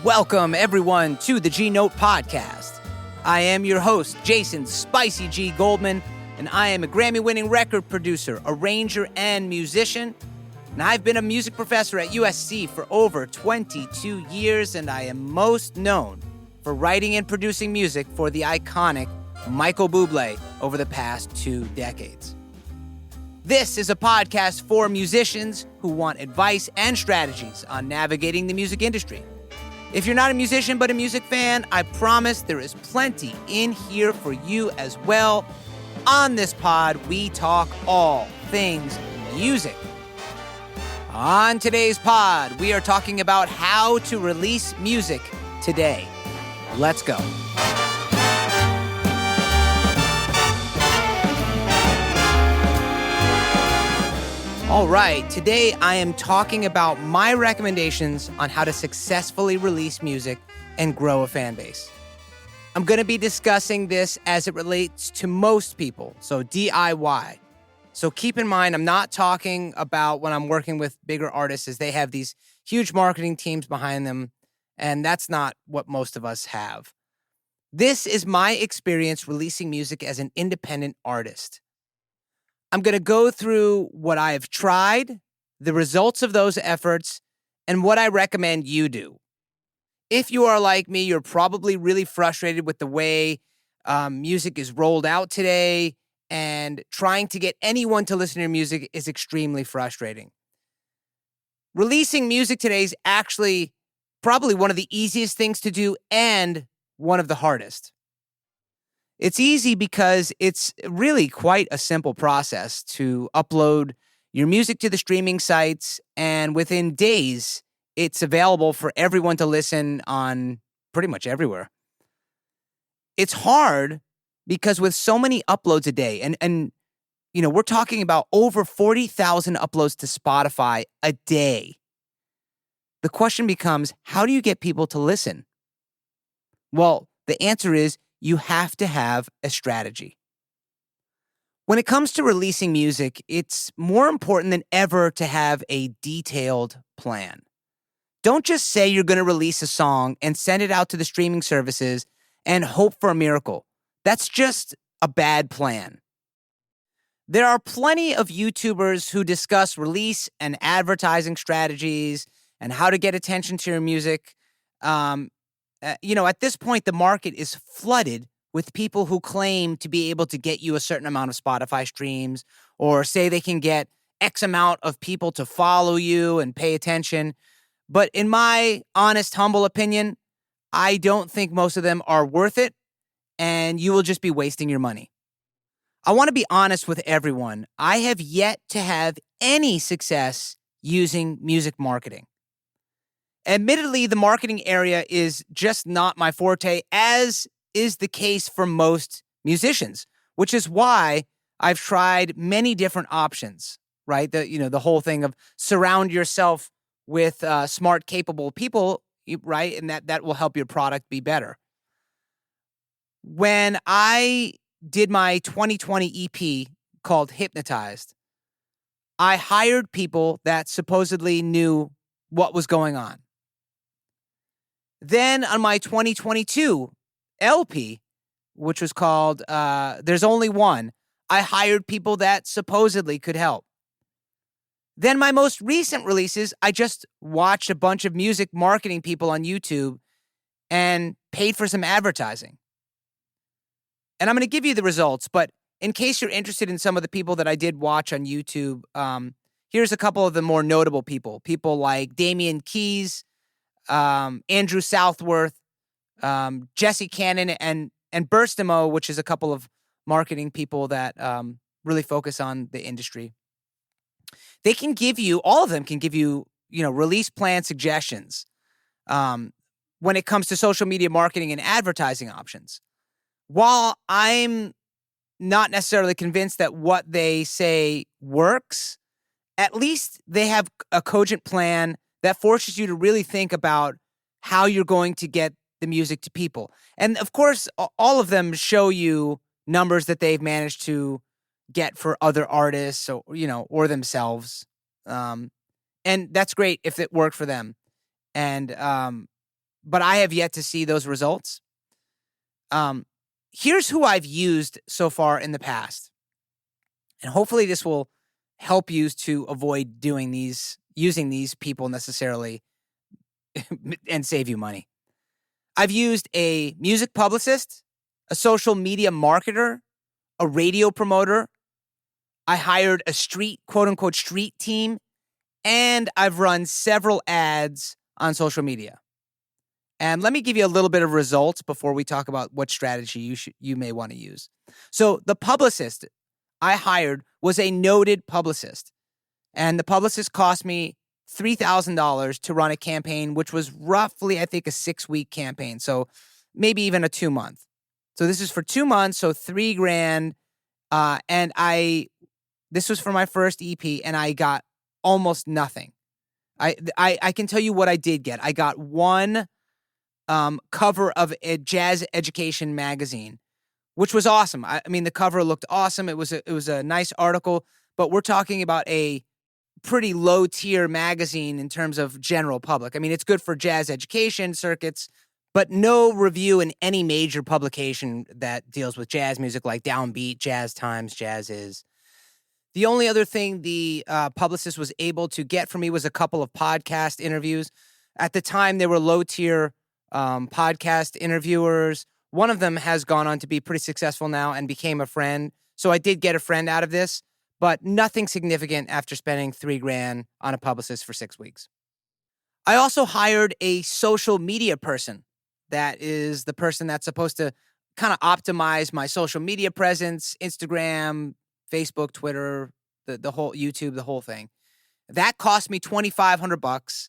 Welcome, everyone, to the G Note Podcast. I am your host, Jason Spicy G. Goldman, and I am a Grammy-winning record producer, arranger, and musician. And I've been a music professor at USC for over 22 years, and I am most known for writing and producing music for the iconic Michael Bublé over the past 2 decades. This is a podcast for musicians who want advice and strategies on navigating the music industry. If you're not a musician but a music fan, I promise there is plenty in here for you as well. On this pod, we talk all things music. On today's pod, we are talking about how to release music today. Let's go. All right, today I am talking about my recommendations on how to successfully release music and grow a fan base. I'm going to be discussing this as it relates to most people, so DIY. So keep in mind, I'm not talking about when I'm working with bigger artists as they have these huge marketing teams behind them, and that's not what most of us have. This is my experience releasing music as an independent artist. I'm going to go through what I have tried, the results of those efforts, and what I recommend you do. If you are like me, you're probably really frustrated with the way music is rolled out today, and trying to get anyone to listen to your music is extremely frustrating. Releasing music today is actually probably one of the easiest things to do and one of the hardest. It's easy because it's really quite a simple process to upload your music to the streaming sites, and within days, it's available for everyone to listen on pretty much everywhere. It's hard because with so many uploads a day, and you know, we're talking about over 40,000 uploads to Spotify a day. The question becomes, how do you get people to listen? Well, the answer is you have to have a strategy. When it comes to releasing music, it's more important than ever to have a detailed plan. Don't just say you're going to release a song and send it out to the streaming services and hope for a miracle. That's just a bad plan. There are plenty of YouTubers who discuss release and advertising strategies and how to get attention to your music. At this point, the market is flooded with people who claim to be able to get you a certain amount of Spotify streams, or say they can get X amount of people to follow you and pay attention. But in my honest, humble opinion, I don't think most of them are worth it, and you will just be wasting your money. I want to be honest with everyone. I have yet to have any success using music marketing. Admittedly, the marketing area is just not my forte, as is the case for most musicians, which is why I've tried many different options, right? The whole thing of surround yourself with smart, capable people, right? And that will help your product be better. When I did my 2020 EP called Hypnotized, I hired people that supposedly knew what was going on. Then on my 2022 LP, which was called There's Only One, I hired people that supposedly could help. Then my most recent releases, I just watched a bunch of music marketing people on YouTube and paid for some advertising. And I'm going to give you the results, but in case you're interested in some of the people that I did watch on YouTube, here's a couple of the more notable people. People like Damian Keys, Andrew Southworth, Jesse Cannon, and Burstimo, which is a couple of marketing people that really focus on the industry. They can give you, all of them can give you, release plan suggestions when it comes to social media marketing and advertising options. While I'm not necessarily convinced that what they say works, at least they have a cogent plan that forces you to really think about how you're going to get the music to people. And of course, all of them show you numbers that they've managed to get for other artists or themselves. And that's great if it worked for them. And but I have yet to see those results. Here's who I've used so far in the past. And hopefully this will help you to avoid using these people necessarily and save you money. I've used a music publicist, a social media marketer, a radio promoter. I hired a quote unquote street team, and I've run several ads on social media. And let me give you a little bit of results before we talk about what strategy you may want to use. So the publicist I hired was a noted publicist, and the publicist cost me $3,000 to run a campaign, which was roughly, I think, a 6-week campaign. So maybe even a 2-month. So this is for 2 months. So $3,000. And this was for my first EP, and I got almost nothing. I can tell you what I did get. I got one cover of a jazz education magazine, which was awesome. I mean, the cover looked awesome. It was a nice article, but we're talking about a pretty low tier magazine in terms of general public. I mean, it's good for jazz education circuits, but no review in any major publication that deals with jazz music like Downbeat, Jazz Times, Jazz Is. The only other thing the publicist was able to get for me was a couple of podcast interviews. At the time, they were low tier podcast interviewers. One of them has gone on to be pretty successful now and became a friend. So I did get a friend out of this, but nothing significant after spending $3,000 on a publicist for 6 weeks. I also hired a social media person. That is the person that's supposed to kind of optimize my social media presence, Instagram, Facebook, Twitter, the whole YouTube, the whole thing. That cost me $2,500,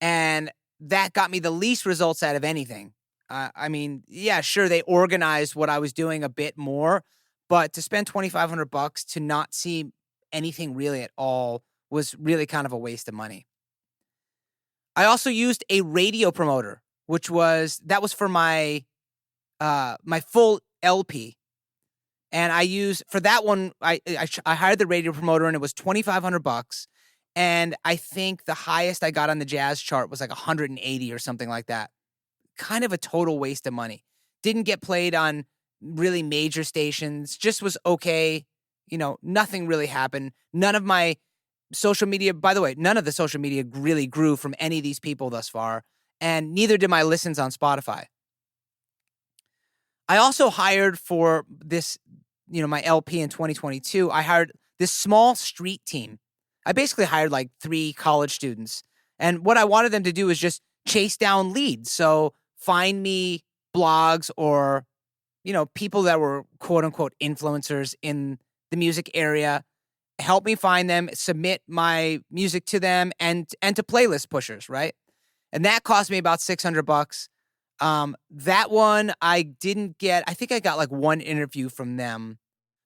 and that got me the least results out of anything. I mean, yeah, sure, they organized what I was doing a bit more, but to spend $2,500 to not see anything really at all was really kind of a waste of money. I also used a radio promoter, that was for my my full LP. And I used, for that one, I hired the radio promoter, and it was $2,500. And I think the highest I got on the jazz chart was like 180 or something like that. Kind of a total waste of money. Didn't get played on really major stations, just was okay. Nothing really happened. None of my social media, by the way, none of the social media really grew from any of these people thus far. And neither did my listens on Spotify. I also hired for this, my LP in 2022, I hired this small street team. I basically hired like 3 college students. And what I wanted them to do is just chase down leads. So find me blogs or, people that were quote unquote influencers in the music area, help me find them, submit my music to them and to playlist pushers, right? And that cost me about $600. That one I didn't get. I think I got like one interview from them.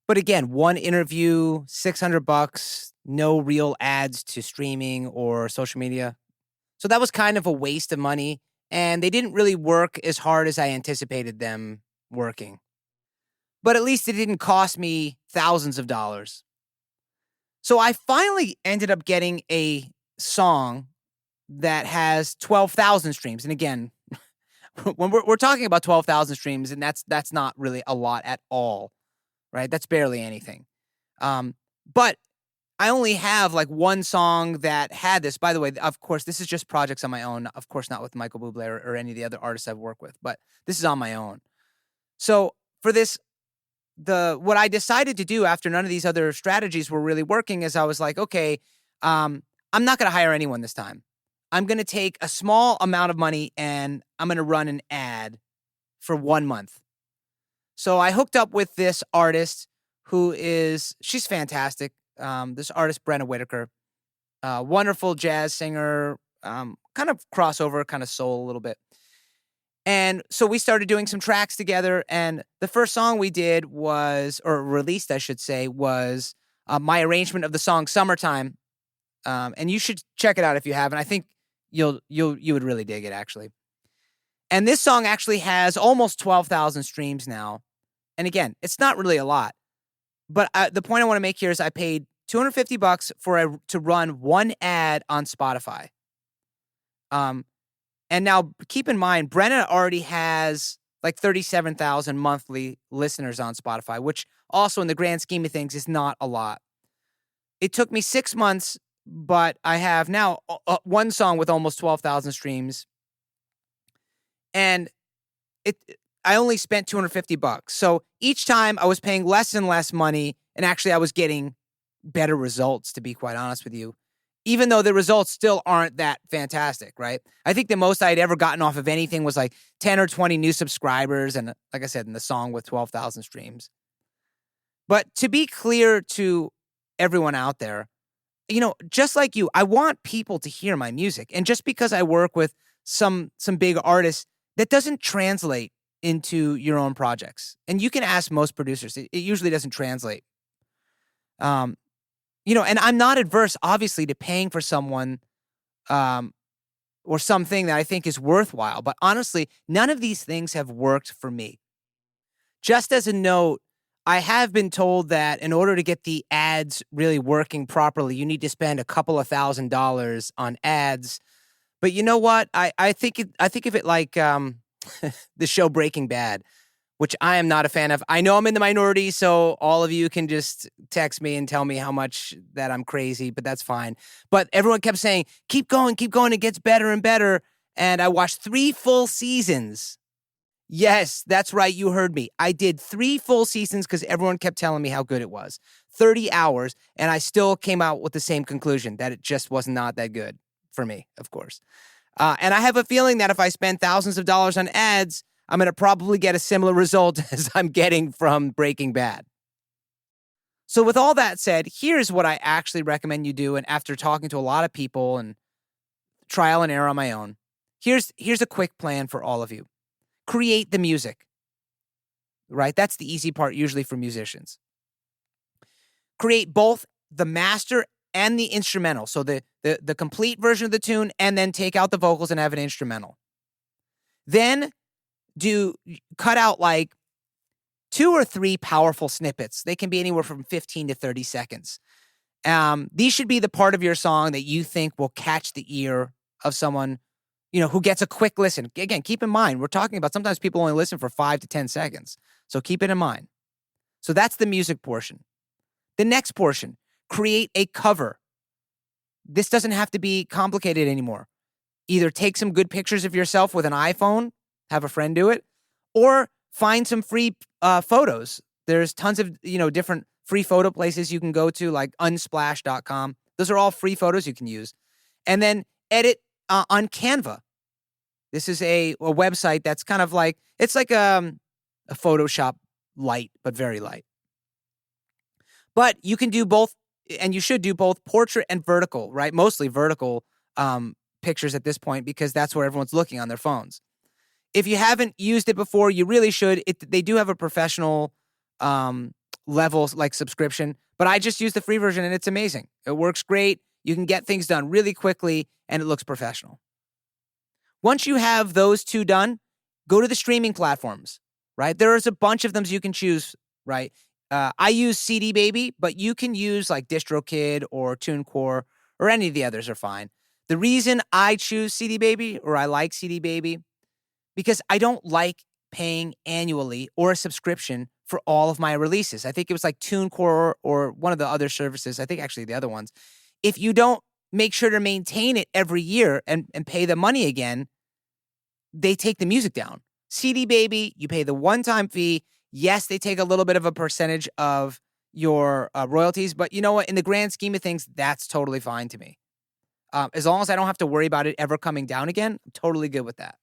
But again, one interview, $600, no real ads to streaming or social media. So that was kind of a waste of money, and they didn't really work as hard as I anticipated them working. But at least it didn't cost me thousands of dollars. So I finally ended up getting a song that has 12,000 streams. And again, when we're talking about 12,000 streams, and that's not really a lot at all, right? That's barely anything. But I only have like one song that had this. By the way, of course, this is just projects on my own. Of course, not with Michael Bublé or any of the other artists I've worked with, but this is on my own. So for this, what I decided to do after none of these other strategies were really working is I was like, okay, I'm not going to hire anyone this time. I'm going to take a small amount of money and I'm going to run an ad for 1 month. So I hooked up with this artist she's fantastic. This artist, Brenna Whitaker, wonderful jazz singer, kind of crossover, kind of soul a little bit. And so we started doing some tracks together. And the first song we did or released, I should say, was my arrangement of the song Summertime. And you should check it out if you haven't. I think you would really dig it, actually. And this song actually has almost 12,000 streams now. And again, it's not really a lot. But the point I want to make here is I paid $250 to run one ad on Spotify. And now keep in mind, Brenna already has like 37,000 monthly listeners on Spotify, which also in the grand scheme of things is not a lot. It took me 6 months, but I have now one song with almost 12,000 streams. And I only spent $250. So each time I was paying less and less money, and actually I was getting better results, to be quite honest with you, even though the results still aren't that fantastic, right? I think the most I'd ever gotten off of anything was like 10 or 20 new subscribers, and like I said, in the song with 12,000 streams. But to be clear to everyone out there, just like you, I want people to hear my music. And just because I work with some big artists, that doesn't translate into your own projects. And you can ask most producers, it usually doesn't translate. And I'm not adverse, obviously, to paying for someone or something that I think is worthwhile. But honestly, none of these things have worked for me. Just as a note, I have been told that in order to get the ads really working properly, you need to spend a couple of $1,000s on ads. But you know what? I think of it like the show Breaking Bad, which I am not a fan of. I know I'm in the minority, so all of you can just text me and tell me how much that I'm crazy, but that's fine. But everyone kept saying, keep going, it gets better and better. And I watched 3 full seasons. Yes, that's right. You heard me. I did 3 full seasons because everyone kept telling me how good it was. 30 hours, and I still came out with the same conclusion, that it just was not that good for me, of course. And I have a feeling that if I spend thousands of dollars on ads, I'm going to probably get a similar result as I'm getting from Breaking Bad. So with all that said, here's what I actually recommend you do. And after talking to a lot of people and trial and error on my own, here's a quick plan for all of you. Create the music, right? That's the easy part usually for musicians. Create both the master and the instrumental. So the complete version of the tune, and then take out the vocals and have an instrumental. Then cut out like 2 or 3 powerful snippets. They can be anywhere from 15 to 30 seconds. These should be the part of your song that you think will catch the ear of someone, who gets a quick listen. Again, keep in mind, we're talking about sometimes people only listen for 5 to 10 seconds. So keep it in mind. So that's the music portion. The next portion, create a cover. This doesn't have to be complicated anymore. Either take some good pictures of yourself with an iPhone, have a friend do it, or find some free photos. There's tons of, different free photo places you can go to, like unsplash.com. Those are all free photos you can use. And then edit on Canva. This is a website that's kind of like, it's like a Photoshop light, but very light. But you can do both, and you should do both portrait and vertical, right? Mostly vertical pictures at this point, because that's where everyone's looking on their phones. If you haven't used it before, you really should. They do have a professional level like subscription, but I just use the free version and it's amazing. It works great. You can get things done really quickly and it looks professional. Once you have those 2 done, go to the streaming platforms, right? There's a bunch of them you can choose, right? I use CD Baby, but you can use like DistroKid or TuneCore or any of the others are fine. The reason I choose CD Baby, or I like CD Baby, because I don't like paying annually or a subscription for all of my releases. I think it was like TuneCore or one of the other services. I think actually the other ones. If you don't make sure to maintain it every year and pay the money again, they take the music down. CD Baby, you pay the one-time fee. Yes, they take a little bit of a percentage of your royalties, but you know what? In the grand scheme of things, that's totally fine to me. As long as I don't have to worry about it ever coming down again, I'm totally good with that.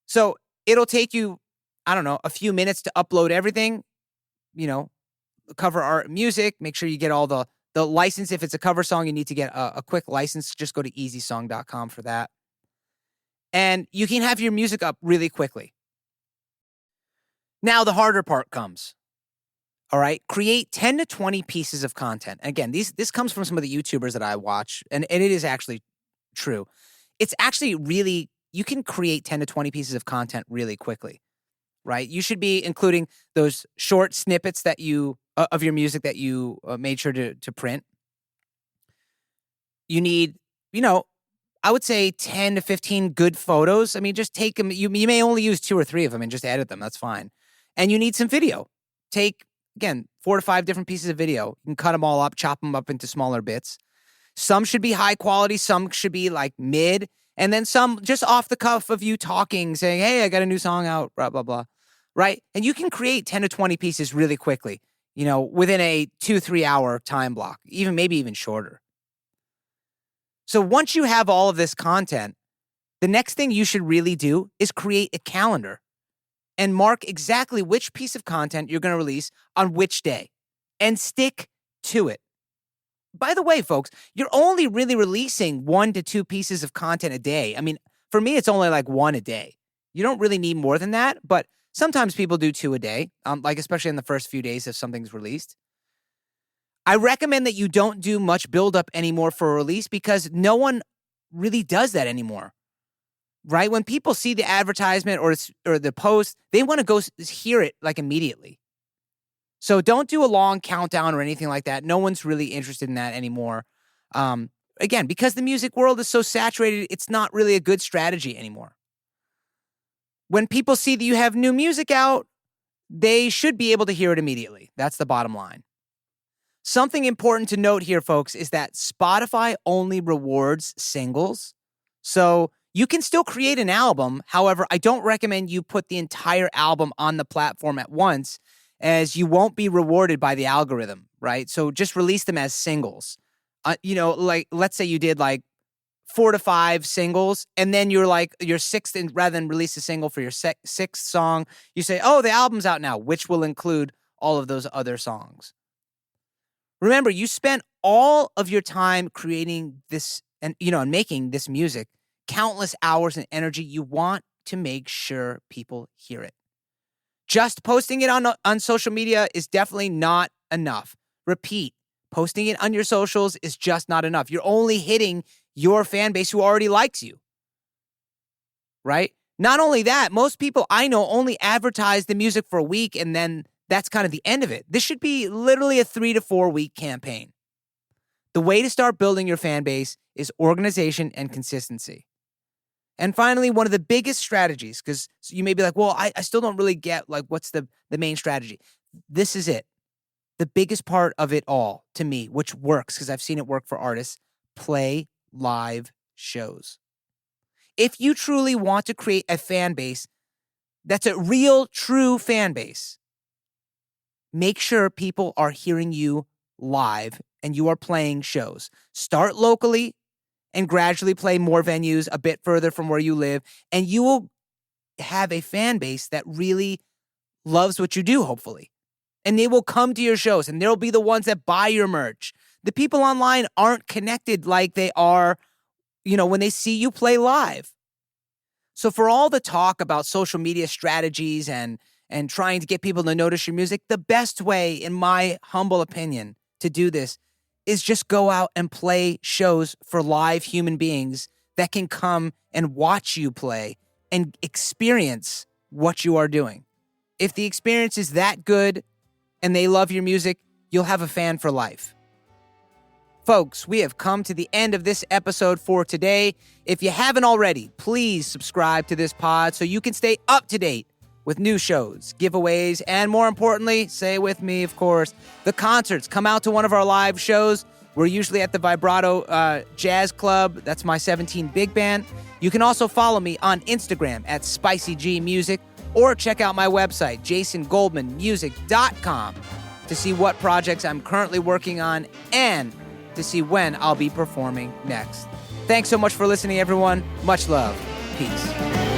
So it'll take you, I don't know, a few minutes to upload everything, cover art, music, make sure you get all the license. If it's a cover song, you need to get a quick license. Just go to easysong.com for that. And you can have your music up really quickly. Now the harder part comes. All right. Create 10 to 20 pieces of content. Again, this comes from some of the YouTubers that I watch, and it is actually true. It's actually really, you can create 10 to 20 pieces of content really quickly, right? You should be including those short snippets that you, of your music that you made sure to print. You need, I would say 10 to 15 good photos. I mean, just take them. You may only use 2 or 3 of them and just edit them. That's fine. And you need some video. Take, again, 4 to 5 different pieces of video. You can cut them all up, chop them up into smaller bits. Some should be high quality. Some should be like mid. And then some just off the cuff of you talking, saying, hey, I got a new song out, blah, blah, blah. Right? And you can create 10 to 20 pieces really quickly, within a 2-3 hour time block, maybe even shorter. So once you have all of this content, the next thing you should really do is create a calendar and mark exactly which piece of content you're going to release on which day and stick to it. By the way, folks, you're only really releasing 1 to 2 pieces of content a day. I mean, for me, it's only like 1 a day. You don't really need more than that, but sometimes people do 2 a day, especially in the first few days if something's released. I recommend that you don't do much buildup anymore for a release because no one really does that anymore, right? When people see the advertisement or the post, they want to go hear it like immediately. So don't do a long countdown or anything like that. No one's really interested in that anymore. Again, because the music world is so saturated, it's not really a good strategy anymore. When people see that you have new music out, they should be able to hear it immediately. That's the bottom line. Something important to note here, folks, is that Spotify only rewards singles. So you can still create an album. However, I don't recommend you put the entire album on the platform at once, as you won't be rewarded by the algorithm, right? So just release them as singles. Like let's say you did like 4 to 5 singles, and then you're like your 6th, and rather than release a single for your 6th song, you say, oh, the album's out now, which will include all of those other songs. Remember, you spent all of your time creating this and making this music, countless hours and energy. You want to make sure people hear it. Just posting it on social media is definitely not enough. Repeat, posting it on your socials is just not enough. You're only hitting your fan base who already likes you, right? Not only that, most people I know only advertise the music for a week and then that's kind of the end of it. This should be literally a 3 to 4 week campaign. The way to start building your fan base is organization and consistency. And finally, one of the biggest strategies, because you may be like, well, I still don't really get like what's the main strategy. This is it. The biggest part of it all to me, which works because I've seen it work for artists, play live shows. If you truly want to create a fan base that's a real, true fan base, make sure people are hearing you live and you are playing shows. Start locally and gradually play more venues a bit further from where you live, and you will have a fan base that really loves what you do, hopefully. And they will come to your shows, and they'll be the ones that buy your merch. The people online aren't connected like they are, when they see you play live. So for all the talk about social media strategies and trying to get people to notice your music, the best way, in my humble opinion, to do this is just go out and play shows for live human beings that can come and watch you play and experience what you are doing. If the experience is that good and they love your music, you'll have a fan for life. Folks, we have come to the end of this episode for today. If you haven't already, please subscribe to this pod so you can stay up to date with new shows, giveaways, and more importantly, say with me, of course, the concerts. Come out to one of our live shows. We're usually at the Vibrato Jazz Club. That's my 17 big band. You can also follow me on Instagram at SpicyG or check out my website, jasongoldmanmusic.com, to see what projects I'm currently working on and to see when I'll be performing next. Thanks so much for listening, everyone. Much love. Peace.